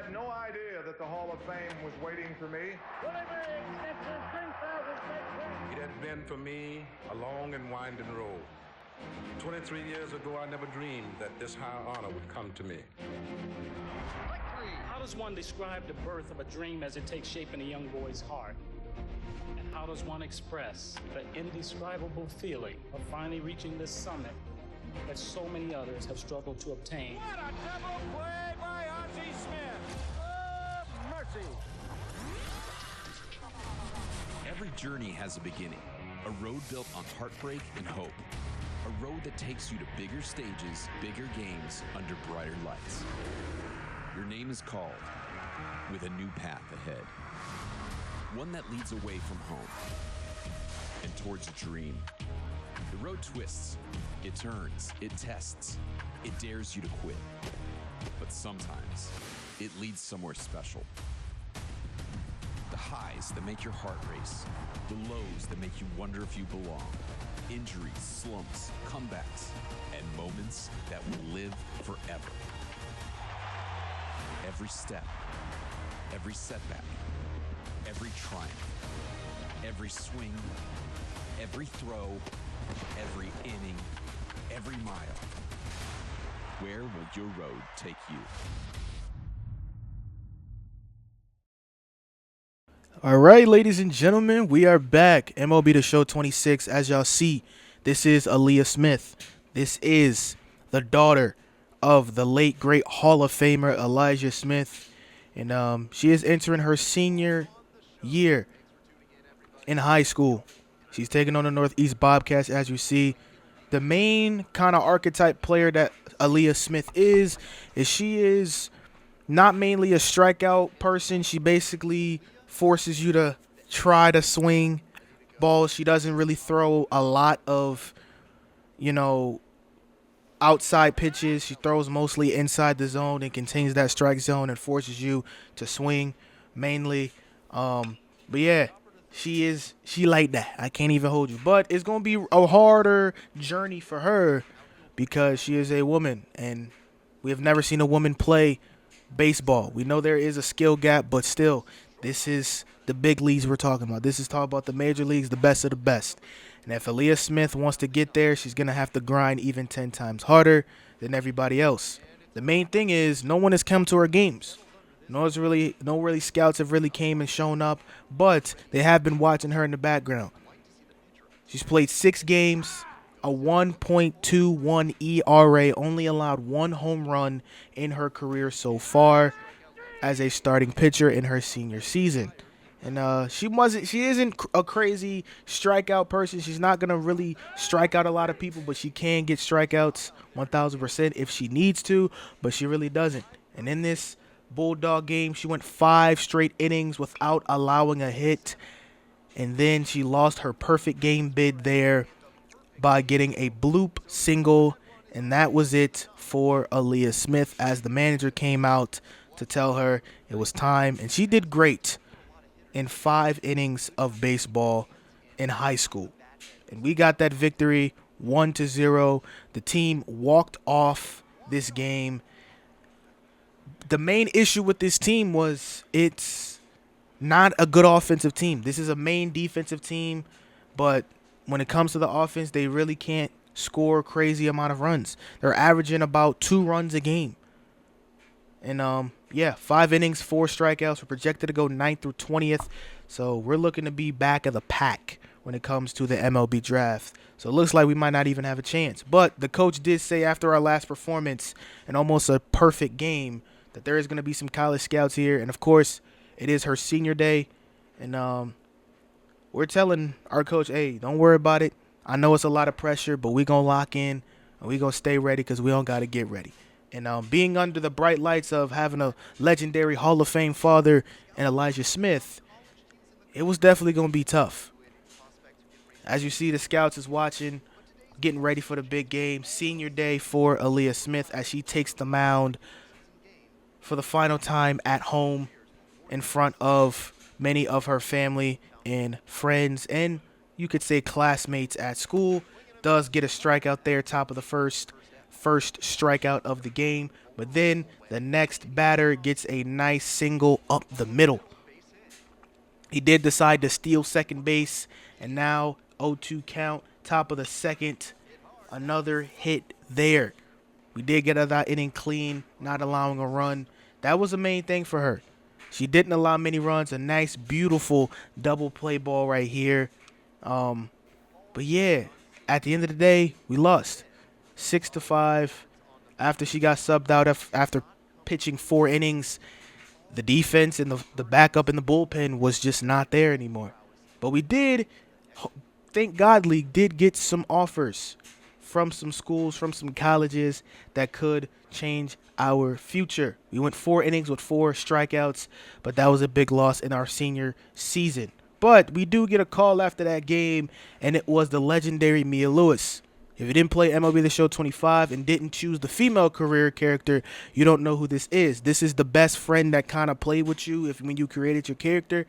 had no idea that the Hall of Fame was waiting for me. It has been for me a long and winding road. 23 years ago, I never dreamed that this high honor would come to me. How does one describe the birth of a dream as it takes shape in a young boy's heart? And how does one express the indescribable feeling of finally reaching this summit that so many others have struggled to obtain? What a double play by Aaliyah Smith! Oh, mercy! Every journey has a beginning, a road built on heartbreak and hope. A road that takes you to bigger stages, bigger games, under brighter lights. Your name is called, with a new path ahead. One that leads away from home and towards a dream. The road twists, it turns, it tests, it dares you to quit. But sometimes, it leads somewhere special. The highs that make your heart race, the lows that make you wonder if you belong. Injuries, slumps, comebacks, and moments that will live forever. Every step, every setback, every triumph, every swing, every throw, every inning, every mile. Where will your road take you? All right, ladies and gentlemen, we are back. MLB The Show 26. As y'all see, this is Aaliyah Smith. This is the daughter of the late, great Hall of Famer Elijah Smith. And she is entering her senior year in high school. She's taking on the Northeast Bobcats, as you see. The main kind of archetype player that Aaliyah Smith is she is not mainly a strikeout person. She basically forces you to try to swing balls. She doesn't really throw a lot of, outside pitches. She throws mostly inside the zone and contains that strike zone and forces you to swing mainly. But yeah, she like that. I can't even hold you. But it's going to be a harder journey for her because she is a woman, and we have never seen a woman play baseball. We know there is a skill gap, but still, this is the big leagues we're talking about. This is talking about the major leagues, the best of the best. And if Aaliyah Smith wants to get there, she's going to have to grind even 10 times harder than everybody else. The main thing is no one has come to her games. No really scouts have really came and shown up, but they have been watching her in the background. She's played 6 games, a 1.21 ERA, only allowed 1 home run in her career so far as a starting pitcher in her senior season. And she isn't a crazy strikeout person. She's not going to really strike out a lot of people, but she can get strikeouts 1,000% if she needs to, but she really doesn't. And in this Bulldog game, she went 5 straight innings without allowing a hit, and then she lost her perfect game bid there by getting a bloop single, and that was it for Aaliyah Smith as the manager came out to tell her it was time, and she did great in 5 innings of baseball in high school. And we got that victory 1-0. The team walked off this game. The main issue with this team was it's not a good offensive team. This is a main defensive team, but when it comes to the offense, they really can't score a crazy amount of runs. They're averaging about 2 runs a game. And 5 innings, 4 strikeouts. We're projected to go 9th through 20th. So we're looking to be back of the pack when it comes to the MLB draft. So it looks like we might not even have a chance. But the coach did say after our last performance and almost a perfect game that there is going to be some college scouts here. And, of course, it is her senior day. And we're telling our coach, hey, don't worry about it. I know it's a lot of pressure, but we're going to lock in and we're going to stay ready because we don't got to get ready. And being under the bright lights of having a legendary Hall of Fame father and Elijah Smith, it was definitely going to be tough. As you see, the scouts is watching, getting ready for the big game. Senior day for Aaliyah Smith as she takes the mound for the final time at home in front of many of her family and friends and you could say classmates at school. Does get a strikeout there, top of the first strikeout of the game. But then the next batter gets a nice single up the middle. He did decide to steal second base, and now 0-2 count, top of the second. Another hit there. We did get out of that inning clean, not allowing a run. That was the main thing for her. She didn't allow many runs. A nice, beautiful double play ball right here. But yeah, at the end of the day, we lost 6-5. After she got subbed out after pitching 4 innings, the defense and the backup in the bullpen was just not there anymore. But we did, thank God, League did get some offers from some schools, from some colleges that could change our future. We went 4 innings with 4 strikeouts, but that was a big loss in our senior season. But we do get a call after that game, and it was the legendary Mia Lewis. If you didn't play MLB The Show 25 and didn't choose the female career character, you don't know who this is. This is the best friend that kind of played with you when you created your character.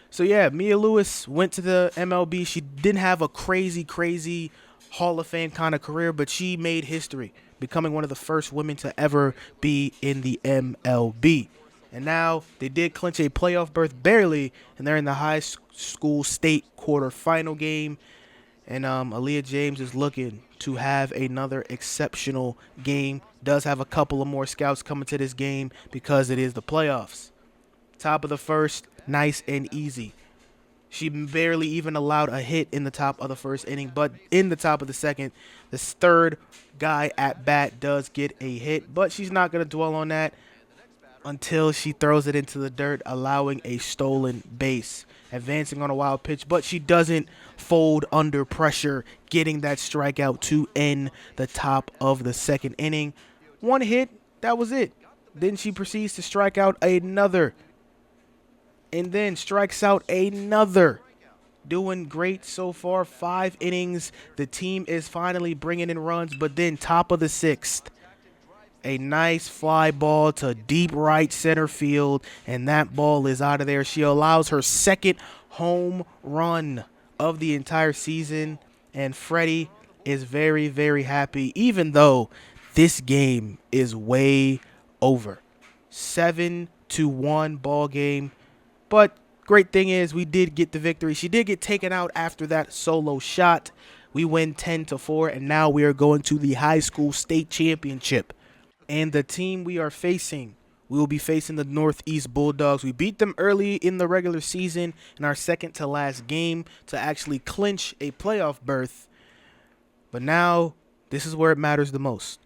So yeah, Mia Lewis went to the MLB. She didn't have a crazy Hall of Fame kind of career, but she made history, becoming one of the first women to ever be in the MLB. And now they did clinch a playoff berth barely, and they're in the high school state quarterfinal game. And Aaliyah James is looking to have another exceptional game. Does have a couple of more scouts coming to this game because it is the playoffs. Top of the first, nice and easy. She barely even allowed a hit in the top of the first inning, but in the top of the second, this third guy at bat does get a hit, but she's not going to dwell on that until she throws it into the dirt, allowing a stolen base. Advancing on a wild pitch, but she doesn't fold under pressure, getting that strikeout to end the top of the second inning. 1 hit, that was it. Then she proceeds to strike out another, and then strikes out another. Doing great so far, 5 innings. The team is finally bringing in runs, but then top of the 6th, a nice fly ball to deep right center field, and that ball is out of there. She allows her second home run of the entire season, and Freddie is very happy, even though this game is way over. 7-1 ball game, but great thing is we did get the victory. She did get taken out after that solo shot. We win 10-4, and now we are going to the high school state championship. And the team we are facing, we will be facing the Northeast Bulldogs. We beat them early in the regular season in our second to last game to actually clinch a playoff berth. But now, this is where it matters the most.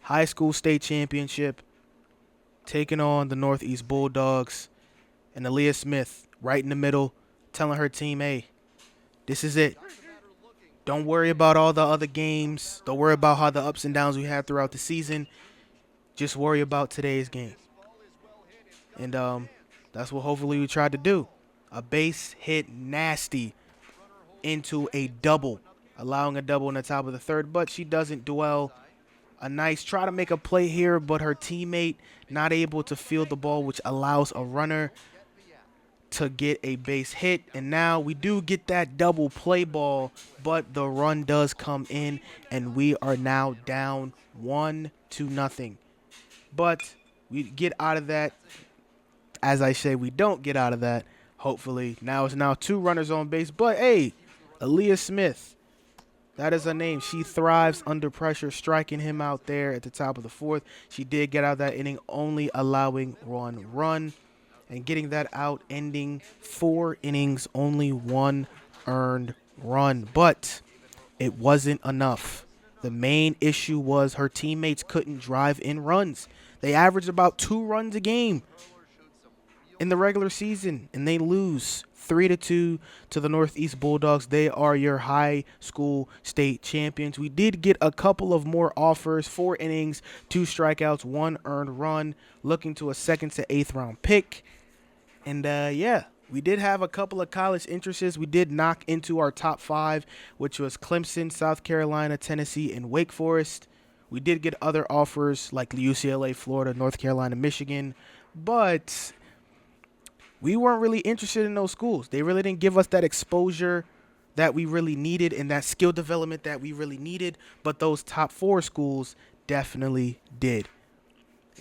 High school state championship, taking on the Northeast Bulldogs. And Aaliyah Smith right in the middle, telling her team, hey, this is it. Don't worry about all the other games. Don't worry about how the ups and downs we had throughout the season. Just worry about today's game. And that's what hopefully we tried to do. A base hit nasty into a double, allowing a double in the top of the third, but she doesn't dwell. A nice try to make a play here, but her teammate not able to field the ball, which allows a runner to get a base hit. And now we do get that double play ball, but the run does come in, and we are now down 1-0. But we get out of that. As I say, we don't get out of that, hopefully. Now it's 2 runners on base, but hey, Aaliyah Smith, that is her name. She thrives under pressure, striking him out there at the top of the 4th. She did get out of that inning, only allowing 1 run. And getting that out, ending 4 innings, only 1 earned run. But it wasn't enough. The main issue was her teammates couldn't drive in runs. They averaged about 2 runs a game in the regular season, and they lose 3-2 to the Northeast Bulldogs. They are your high school state champions. We did get a couple of more offers, 4 innings, 2 strikeouts, 1 earned run, looking to a 2nd to 8th round pick. And yeah, we did have a couple of college interests. We did knock into our top 5, which was Clemson, South Carolina, Tennessee, and Wake Forest. We did get other offers like UCLA, Florida, North Carolina, Michigan, but we weren't really interested in those schools. They really didn't give us that exposure that we really needed and that skill development that we really needed, but those top 4 schools definitely did.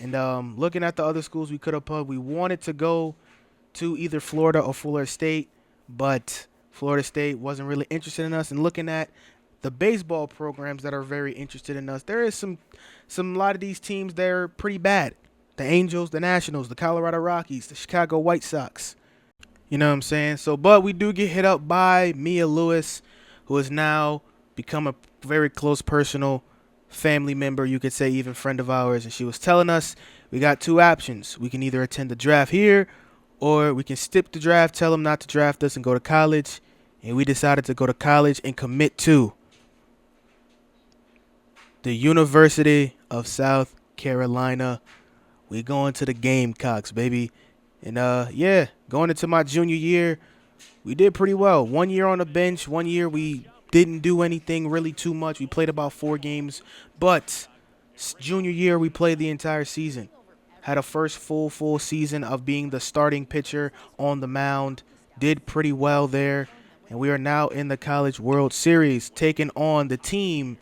And looking at the other schools we could have put, we wanted to go to either Florida or Florida State, but Florida State wasn't really interested in us. And looking at the baseball programs that are very interested in us, there is a lot of these teams that are pretty bad. The Angels, the Nationals, the Colorado Rockies, the Chicago White Sox. You know what I'm saying? So, but we do get hit up by Mia Lewis, who has now become a very close personal family member, you could say even friend of ours. And she was telling us we got two options. We can either attend the draft here, or we can skip the draft, tell them not to draft us and go to college. And we decided to go to college and commit to the University of South Carolina. We going to the Gamecocks, baby. And yeah, going into my junior year, we did pretty well. 1 year on the bench, 1 year we didn't do anything really too much. We played about 4 games, but junior year we played the entire season. Had a first full season of being the starting pitcher on the mound. Did pretty well there, and we are now in the College World Series, taking on the team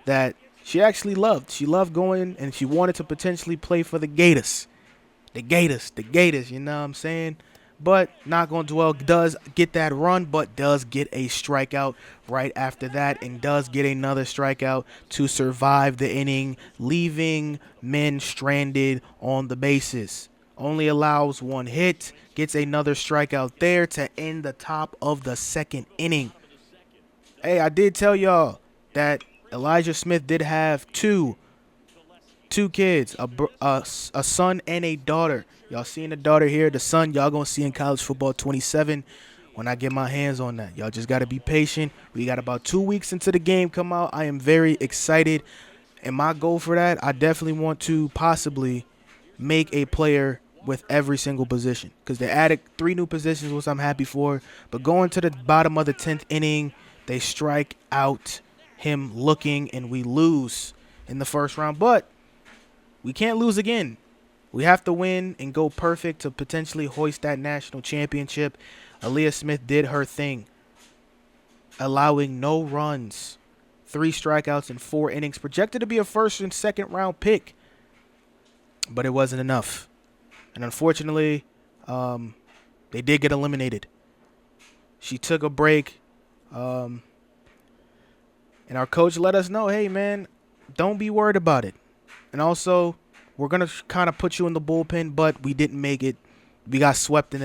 that she actually loved. She loved going, and she wanted to potentially play for the Gators. The Gators, you know what I'm saying? But not going to dwell, does get that run, but does get a strikeout right after that, and does get another strikeout to survive the inning, leaving men stranded on the bases. Only allows 1 hit, gets another strikeout there to end the top of the 2nd inning. Hey, I did tell y'all that Aaliyah Smith did have two kids, a son and a daughter. Y'all seeing the daughter here. The son y'all gonna see in College Football 27 when I get my hands on that. Y'all just gotta be patient. We got about 2 weeks into the game come out. I am very excited, and my goal for that, I definitely want to possibly make a player with every single position, because they added 3 new positions, which I'm happy for. But going to the bottom of the 10th inning, they strike out him looking, and we lose in the first round. But we can't lose again. We have to win and go perfect to potentially hoist that national championship. Aaliyah Smith did her thing, allowing no runs, 3 strikeouts in 4 innings, projected to be a first and second round pick, but it wasn't enough. And unfortunately, they did get eliminated. She took a break, and our coach let us know, hey, man, don't be worried about it. And also, we're going to kind of put you in the bullpen, but we didn't make it. We got swept in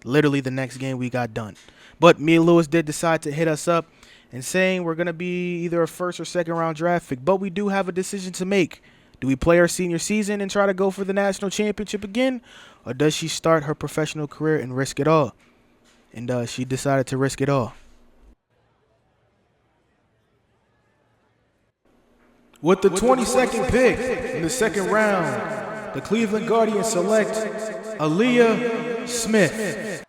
literally the next game we got done. But Mia Lewis did decide to hit us up and saying we're going to be either a first or second round draft pick. But we do have a decision to make. Do we play our senior season and try to go for the national championship again? Or does she start her professional career and risk it all? And she decided to risk it all. With the 22nd pick in the second round, the Cleveland Guardians select Aaliyah Smith.